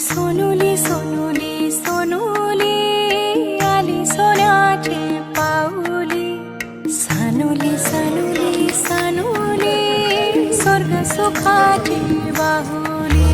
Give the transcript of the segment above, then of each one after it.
सोनुली सोनुली सोनुली आली सोन्याची पाऊली सानुली सानुली सानुली स्वर्ग सुखाची बाहुली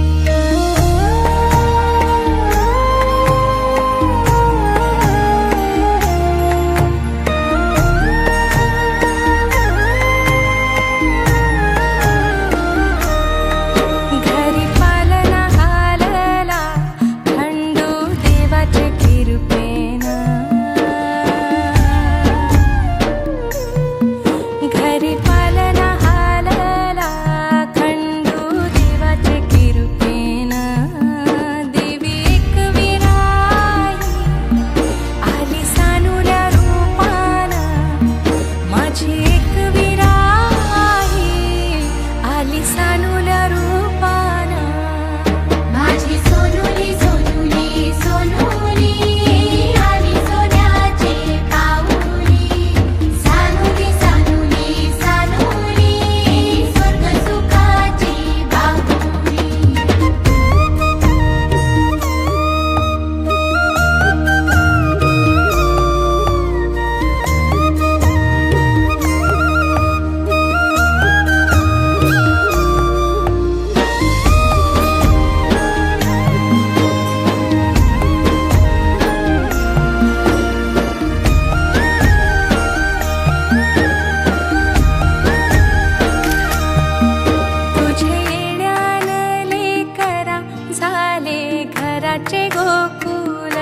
घराचे गोकुल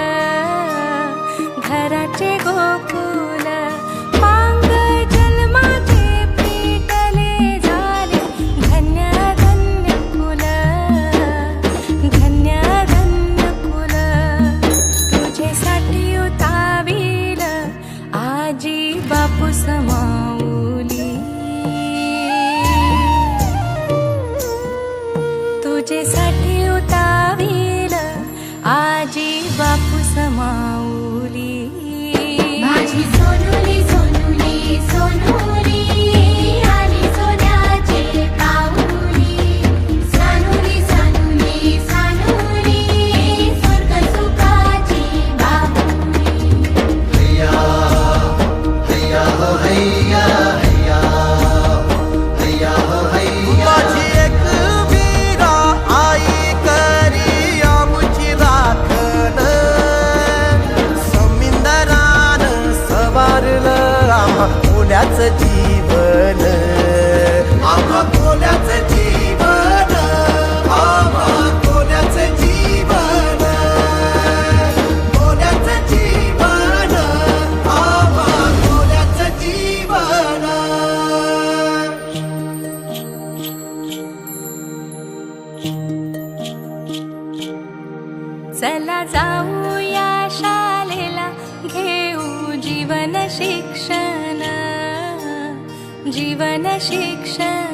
घराचे गोकुल पांग जन्माचे पेटले झाले धन्य धन्य कुल धन्य धन्य कुल तुझेसाठी उताविल आजी बापू समाऊली तुझेसाठी उताविल आजी बापू समाऊली माझी सोनुली सोनुली सोनुली आली सोन्याची पाऊली सानुली सानुली सानुली स्वर्ग सुखाची बाहुली हैया हैया हो हैया हैया हैया हो हैया माझी एक वीरा आई करी आमुची राखण समिंदरान सवारलं आम्हा कोल्याचं जीवन आम्हा कोल्याचं जीवन आम्हा कोल्याचं जीवन कोल्याचं जीवन आम्हा कोल्याचं जीवन चला जाऊया शाळेला घेऊ जीवन शिक्षण जीवन शिक्षण